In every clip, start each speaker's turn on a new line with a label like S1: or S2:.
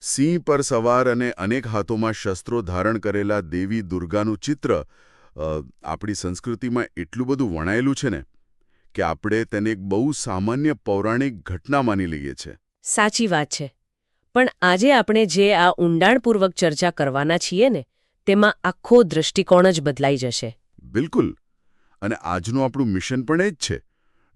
S1: સિંહ પર સવાર અને અનેક હાથોમાં શસ્ત્રો ધારણ કરેલા દેવી દુર્ગાનું ચિત્ર આપણી સંસ્કૃતિમાં એટલું બધું વણાયેલું છે ને કે આપણે તેને એક બહુ સામાન્ય પૌરાણિક ઘટના માની લઈએ છીએ.
S2: સાચી વાત છે. પણ આજે આપણે જે આ ઊંડાણપૂર્વક ચર્ચા કરવાના છીએ ને તેમાં આખો દૃષ્ટિકોણ જ બદલાઈ જશે.
S1: બિલકુલ. અને આજનું આપણું મિશન પણ એ જ છે.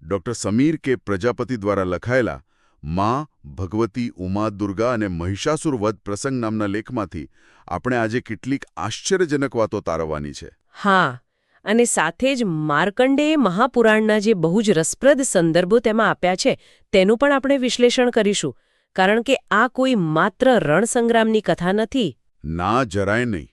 S1: ડૉક્ટર સમીર કે પ્રજાપતિ દ્વારા લખાયેલા માં ભગવતી ઉમા દુર્ગા અને મહિષાસુર વધ પ્રસંગ નામના લેખમાંથી આપણે આજે કેટલીક આશ્ચર્યજનક વાતો તારવવાની છે.
S2: હા, અને સાથે જ માર્કંડેય મહાપુરાણના જે બહુ જ રસપ્રદ સંદર્ભો તેમાં આપ્યા છે તેનું પણ આપણે વિશ્લેષણ કરીશું. કારણ કે આ કોઈ માત્ર રણસંગ્રામની કથા નથી.
S1: ના, જરાય નહીં.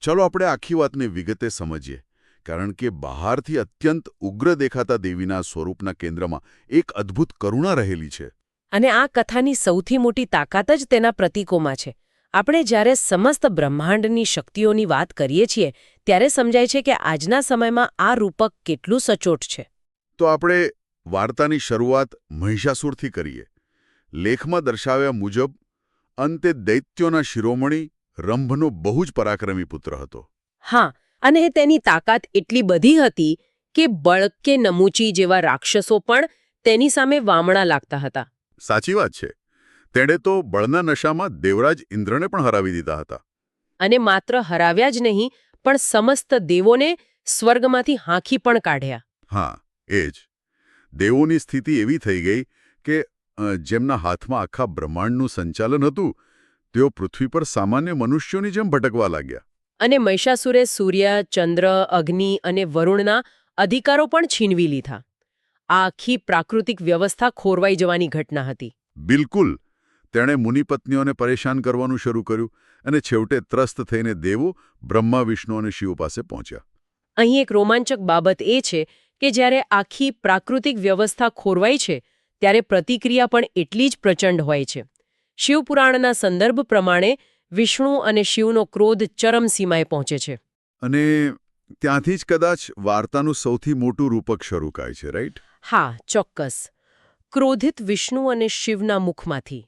S1: ચલો આપણે આખી વાતને વિગતે સમજીએ. કારણ કે બહારથી અત્યંત ઉગ્ર દેખાતા દેવીના સ્વરૂપના કેન્દ્રમાં એક અદ્ભુત કરુણા રહેલી છે.
S2: અને આ કથાની સૌથી મોટી તાકાત જ તેના પ્રતીકોમાં છે. આપણે જ્યારે સમસ્ત બ્રહ્માંડની શક્તિઓની વાત કરીએ છીએ ત્યારે સમજાય છે કે આજના સમયમાં આ રૂપક કેટલું સચોટ છે.
S1: તો આપણે વાર્તાની શરૂઆત મહિષાસુરથી કરીએ. લેખમાં દર્શાવ્યા મુજબ અંતે દૈત્યોના શિરોમણી રંભનો બહુ જ પરાક્રમી પુત્ર હતો.
S2: હા, અને તેની તાકાત એટલી બધી હતી કે બળ કે નમૂચી જેવા રાક્ષસો પણ તેની સામે વામણા લાગતા હતા.
S1: સાચી વાત છે. તેણે તો બળના નશામાં દેવરાજ ઇન્દ્રને પણ હરાવી દીધા હતા.
S2: અને માત્ર હરાવ્યા જ નહીં પણ સમસ્ત દેવોને સ્વર્ગમાંથી હાંકી પણ કાઢ્યા.
S1: હા, એ જ. દેવોની સ્થિતિ એવી થઈ ગઈ કે જેમના હાથમાં આખા બ્રહ્માંડનું સંચાલન હતું તેઓ પૃથ્વી પર સામાન્ય મનુષ્યોની જેમ ભટકવા લાગ્યા.
S2: અને મહિષાસુરે સૂર્ય, ચંદ્ર, અગ્નિ અને વરુણના અધિકારો પણ છીનવી લીધા. આ આખી પ્રાકૃતિક વ્યવસ્થા ખોરવાઈ જવાની ઘટના હતી.
S1: બિલકુલ. તેણે મુનિપત્નીઓને પરેશાન કરવાનું શરૂ કર્યું અને છેવટે ત્રસ્ત થઈને દેવો બ્રહ્મા, વિષ્ણુ અને શિવ પાસે પહોંચ્યા.
S2: અહીં એક રોમાંચક બાબત એ છે કે જ્યારે આખી પ્રાકૃતિક વ્યવસ્થા ખોરવાય છે ત્યારે પ્રતિક્રિયા પણ એટલી જ પ્રચંડ હોય છે. શિવપુરાણના સંદર્ભ પ્રમાણે વિષ્ણુ અને શિવનો ક્રોધ ચરમસીમાએ પહોંચે છે.
S1: અને ત્યાંથી જ કદાચ વાર્તાનું સૌથી મોટું રૂપક શરૂ થાય છે, રાઈટ?
S2: હા, ચોક્કસ. ક્રોધિત વિષ્ણુ અને શિવના મુખમાંથી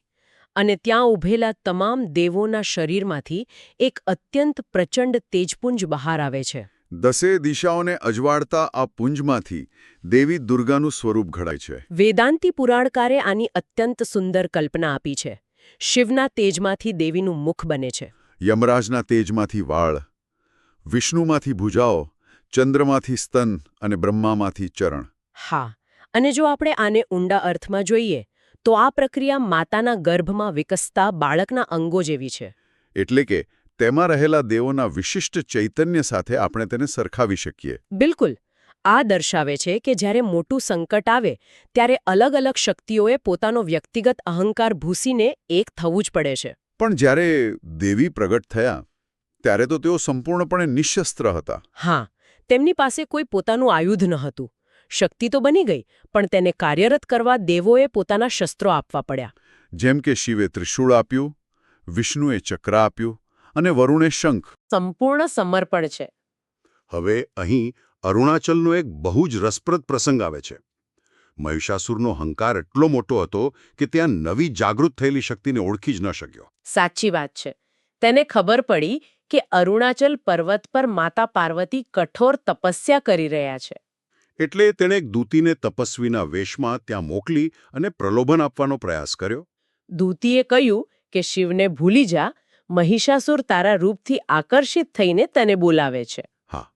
S2: અને ત્યાં ઊભેલા તમામ દેવોના શરીરમાંથી એક અત્યંત પ્રચંડ તેજપુંજ બહાર આવે છે.
S1: 10 દિશાઓને અજવાળતા આ પુંજમાંથી દેવી દુર્ગાનું સ્વરૂપ ઘડાય છે.
S2: વેદાંતી પુરાણકારે આની અત્યંત સુંદર કલ્પના આપી છે. શિવના તેજમાંથી દેવીનું મુખ બને છે.
S1: યમરાજના તેજમાંથી વાળ, વિષ્ણુમાંથી ભુજાઓ, ચંદ્રમાંથી સ્તન અને બ્રહ્મામાંથી ચરણ.
S2: હા, અને જો આપણે આને ઊંડા અર્થમાં જોઈએ તો આ પ્રક્રિયા માતાના ગર્ભમાં વિકસતા બાળકના અંગો જેવી છે.
S1: એટલે કે તેમાં રહેલા દેવોના વિશિષ્ટ ચૈતન્ય સાથે આપણે તેને સરખાવી શકીએ.
S2: બિલકુલ. આ દર્શાવે છે કે જ્યારે મોટું સંકટ આવે ત્યારે અલગ અલગ શક્તિઓએ પોતાનો વ્યક્તિગત અહંકાર ભૂસીને એક થવું જ પડે છે.
S1: પણ જ્યારે દેવી પ્રગટ થયા ત્યારે તો તેઓ સંપૂર્ણપણે નિઃશસ્ત્ર હતા.
S2: હા, તેમની પાસે કોઈ પોતાનું આયુધ ન હતું. શક્તિ તો બની ગઈ પણ તેને કાર્યરત કરવા દેવોએ પોતાના શસ્ત્રો આપવા પડ્યા.
S1: જેમ કે શિવે ત્રિશૂળ આપ્યું, વિષ્ણુએ ચક્ર આપ્યું અને વરુણે શંખ.
S2: સંપૂર્ણ સમર્પણ છે.
S1: હવે અહીં અરુણાચલનો એક બહુ જ રસપ્રદ પ્રસંગ આવે છે. મહિષાસુરનો હંકાર એટલો મોટો હતો કે ત્યાં નવી જાગૃત થયેલી શક્તિને ઓળખી જ ન શક્યો.
S2: સાચી વાત છે. તેને ખબર પડી કે અરુણાચલ પર્વત પર માતા પાર્વતી કઠોર તપસ્યા કરી રહ્યા છે.
S1: એટલે તેણે એક દૂતીને તપસ્વીના વેશમાં ત્યાં મોકલી અને પ્રલોભન આપવાનો પ્રયાસ કર્યો.
S2: દૂતીએ કહ્યું કે શિવને ભૂલી જા, મહિષાસુર તારા રૂપથી આકર્ષિત થઈને તને બોલાવે છે.
S1: હા,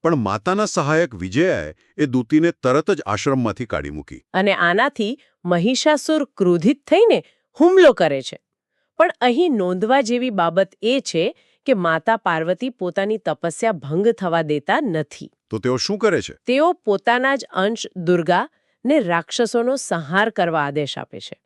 S1: પણ માતાના સહાયક વિજયાએ એ દૂતીને તરત જ આશ્રમમાંથી કાઢી મૂકી.
S2: અને આનાથી મહિષાસુર ક્રોધિત થઈને હુમલો કરે છે. પણ અહીં નોંધવા જેવી બાબત એ છે કે માતા પાર્વતી પોતાની તપસ્યા ભંગ થવા દેતા નથી.
S1: તો તેઓ શું કરે છે?
S2: તેઓ પોતાના જ અંશ દુર્ગાને રાક્ષસોનો સંહાર કરવા આદેશ આપે છે.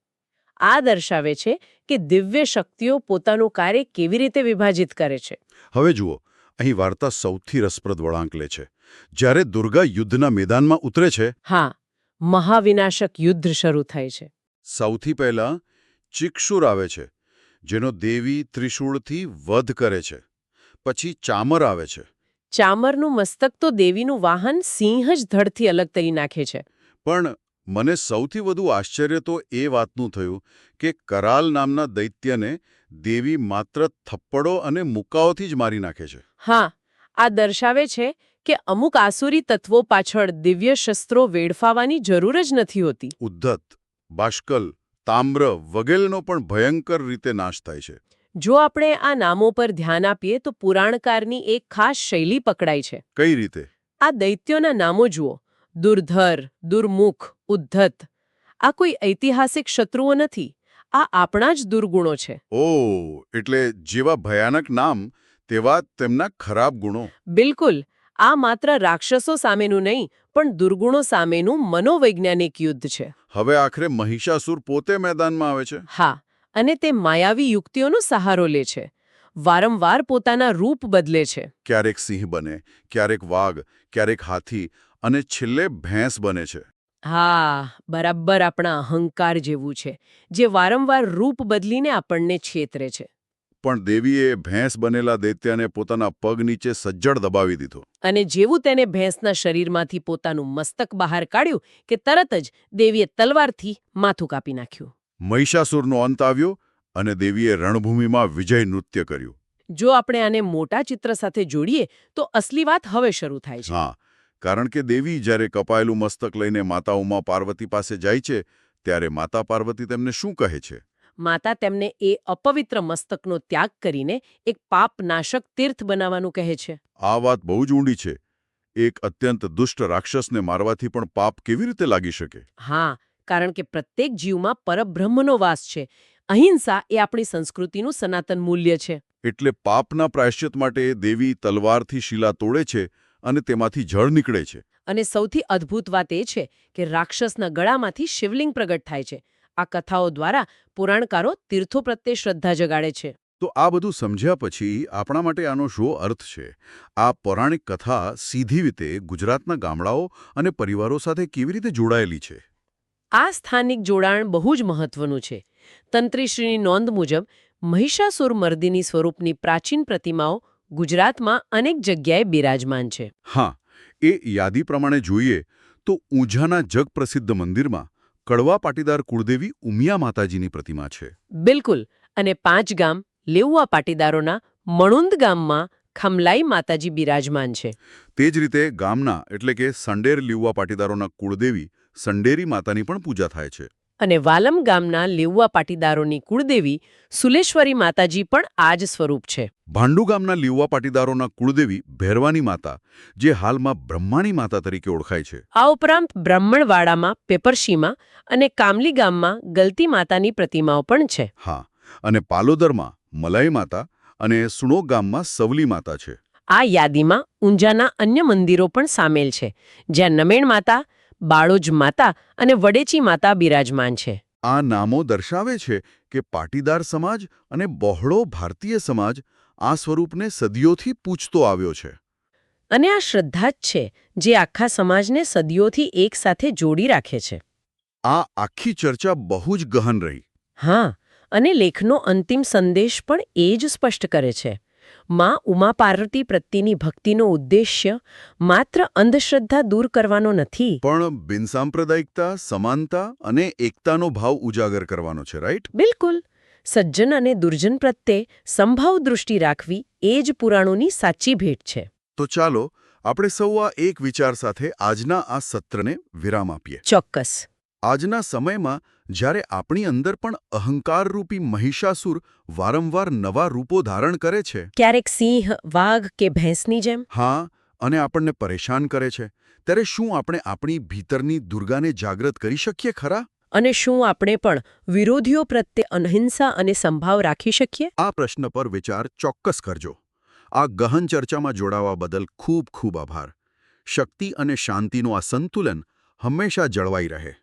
S2: આ દર્શાવે છે કે દિવ્ય શક્તિઓ પોતાનું કાર્ય કેવી રીતે વિભાજિત કરે છે.
S1: હવે જુઓ, અહીં વાર્તા સૌથી રસપ્રદ વળાંક લે છે. જ્યારે દુર્ગા યુદ્ધના મેદાનમાં ઉતરે છે,
S2: હા, મહાવિનાશક યુદ્ધ શરૂ થાય છે.
S1: સૌથી પહેલા ચિક્ષુર આવે છે, જેનો દેવી ત્રિશૂળથી વધ કરે છે. પછી ચામર આવે છે.
S2: ચામરનું મસ્તક તો દેવીનું વાહન સિંહ જ ધડથી અલગ કરી નાખે છે.
S1: પણ મને સૌથી વધુ આશ્ચર્ય તો એ વાતનું થયું કે કરાલ નામના દૈત્યને દેવી માત્ર થપ્પડો અને મુક્કાઓથી જ મારી નાખે છે.
S2: હા, આ દર્શાવે છે કે અમુક આસુરી તત્વો પાછળ દિવ્ય શસ્ત્રો વેડફાવાની જરૂર જ નથી હોતી.
S1: ઉદ્ધત, બાષ્કલ, તામ્ર વગેરેનો પણ ભયંકર રીતે નાશ થાય છે.
S2: જો આપણે આ નામો પર ધ્યાન આપીએ તો પુરાણકારની એક ખાસ શૈલી પકડાય છે.
S1: કઈ રીતે?
S2: આ દૈત્યોના નામો જુઓ: દુર્ધર, દુર્મુખ, ઉદ્ધત. આ કોઈ ઐતિહાસિક શત્રુઓ નથી, આ આપણા જ દુર્ગુણો છે.
S1: ઓહ, એટલે જેવા ભયાનક નામ તેવા તેમના ખરાબ ગુણો.
S2: બિલકુલ. આ માત્ર રાક્ષસો સામેનું નહીં, પણ દુર્ગુણો સામેનું મનોવૈજ્ઞાનિક યુદ્ધ છે.
S1: હવે આખરે મહિષાસુર પોતે મેદાનમાં આવે છે.
S2: હા, અને તે માયાવી યુક્તિઓનો સહારો લે છે. વારંવાર પોતાના રૂપ બદલે છે.
S1: ક્યારેક સિંહ બને, ક્યારેક વાઘ, ક્યારેક હાથી અને છેલ્લે ભેંસ બને છે.
S2: હા, બરાબર આપણા અહંકાર જેવું છે, જે વારંવાર રૂપ બદલીને આપણને છેતરે છે.
S1: પણ દેવીએ ભેંસ બનેલા દૈત્યને પોતાના પગ નીચે સજ્જડ દબાવી દીધો.
S2: અને જેવું તેને ભેંસના શરીરમાંથી પોતાનું મસ્તક બહાર કાઢ્યું કે તરત જ દેવીએ તલવારથી માથું કાપી નાખ્યું.
S1: મહિષાસુરનો અંત આવ્યો અને દેવીએ રણભૂમિમાં વિજય નૃત્ય કર્યું.
S2: જો આપણે આને મોટા ચિત્ર સાથે જોડીએ તો અસલી વાત હવે શરૂ થાય છે.
S1: હા, કારણ કે દેવી જ્યારે કપાયેલું મસ્તક લઈને માતા ઉમા પાર્વતી પાસે જાય છે, ત્યારે માતા પાર્વતી તેમને શું કહે છે?
S2: માતા તેમને એ અપવિત્ર મસ્તકનો ત્યાગ કરીને એક પાપનાશક તીર્થ બનાવવાનું કહે છે.
S1: આ વાત બહુ જ ઊંડી છે. એક અત્યંત દુષ્ટ રાક્ષસને મારવાથી પણ પાપ કેવી રીતે લાગી શકે?
S2: હા, કારણ કે પ્રત્યેક જીવમાં પરબ્રહ્મનો વાસ છે. અહિંસા એ આપણી સંસ્કૃતિનું સનાતન મૂલ્ય છે.
S1: એટલે પાપના પ્રાયશ્ચિત માટે દેવી તલવારથી શિલા તોડે છે અને તેમાંથી જળ નીકળે છે.
S2: અને સૌથી અદ્ભુત વાત એ છે કે રાક્ષસના ગળામાંથી શિવલિંગ પ્રગટ થાય છે. આ કથાઓ દ્વારા પુરાણકારો તીર્થો પ્રત્યે શ્રદ્ધા જગાડે છે.
S1: તો આ બધું સમજ્યા પછી આપણા માટે આનો શું અર્થ છે? આ પૌરાણિક કથા સીધી રીતે ગુજરાતના ગામડાઓ અને પરિવારો સાથે કેવી રીતે જોડાયેલી છે?
S2: આ સ્થાનિક જોડાણ બહુ જ મહત્વનું છે. તંત્રીશ્રીની નોંધ મુજબ મહિષાસુર મર્દિની સ્વરૂપની પ્રાચીન પ્રતિમાઓ ગુજરાતમાં અનેક જગ્યાએ બિરાજમાન છે.
S1: હા, એ યાદી પ્રમાણે જોઈએ તો ઊંઝાના જગપ્રસિદ્ધ મંદિરમાં કડવા પાટીદાર કુળદેવી ઉમિયા માતાજીની પ્રતિમા છે.
S2: બિલકુલ. અને 5 ગામ લેઉવા પાટીદારોના મણુંદ ગામમાં ખમલાઈ માતાજી બિરાજમાન છે.
S1: તે જ રીતે ગામના એટલે કે સંડેર લીઉવા પાટીદારોના કુળદેવી સંડેરી માતાની પણ પૂજા થાય છે.
S2: અને વાલમ ગામના લેઉવા પાટીદારોની કુળદેવી સુલેશ્વરી માતાજી પણ આ જ સ્વરૂપ છે.
S1: ભાંડુ ગામના લીઉવા પાટીદારોના કુળદેવી ભૈરવાની માતા, જે હાલમાં બ્રહ્માણી માતા તરીકે ઓળખાય છે.
S2: આ ઉપરાંત બ્રાહ્મણવાડામાં પેપરશીમાં અને કામલી ગામમાં ગલતી માતાની પ્રતિમાઓ પણ છે.
S1: હા, અને પાલોદરમાં મલાઈ માતા અને સુણોક ગામમાં સવલી માતા છે.
S2: આ યાદીમાં ઊંઝાના અન્ય મંદિરો પણ સામેલ છે, જ્યાં નમેણ માતા, બાળોજ માતા અને વડેચી માતા બિરાજમાન છે.
S1: આ નામો દર્શાવે છે કે પાટીદાર સમાજ અને બહોળો ભારતીય સમાજ આ સ્વરૂપને સદીઓથી પૂજતો આવ્યો છે.
S2: અને આ શ્રદ્ધા જ છે જે આખા સમાજને સદીઓથી એક સાથે જોડી રાખે છે.
S1: આ આખી ચર્ચા બહુ જ ગહન રહી.
S2: હા, અને લેખનો અંતિમ સંદેશ પણ એ જ સ્પષ્ટ કરે છે. માં ઉમા પાર્વતી પ્રત્યેની ભક્તિનો ઉદ્દેશ્ય માત્ર અંધશ્રદ્ધા દૂર કરવાનો નથી,
S1: પણ બિનસાંપ્રદાયિકતા, સમાનતા અને એકતાનો ભાવ ઉજાગર કરવાનો છે, રાઈટ?
S2: બિલકુલ. સજ્જન અને દુર્જન પ્રત્યે સંભાવ દૃષ્ટિ રાખવી એ જ પુરાણોની સાચી ભેટ છે.
S1: તો ચાલો આપણે સૌ આ એક વિચાર સાથે આજના આ સત્રને વિરામ આપીએ.
S2: ચોક્કસ.
S1: આજના સમયમાં જ્યારે આપણી અંદર પણ અહંકારરૂપી મહિષાસુર વારંવાર નવા રૂપો ધારણ કરે છે,
S2: ક્યારેક સિંહ, વાઘ કે ભેંસની જેમ,
S1: હા, અને આપણને પરેશાન કરે છે, ત્યારે શું આપણે આપણી ભીતરની દુર્ગાને જાગૃત કરી શકીએ ખરા?
S2: અને શું આપણે પણ વિરોધીઓ પ્રત્યે અહિંસા અને સંભાવ રાખી શકીએ?
S1: આ પ્રશ્ન પર વિચાર ચોક્કસ કરજો. આ ગહન ચર્ચામાં જોડાવા બદલ ખૂબ ખૂબ આભાર. શક્તિ અને શાંતિનું આ સંતુલન હંમેશા જળવાઈ રહે.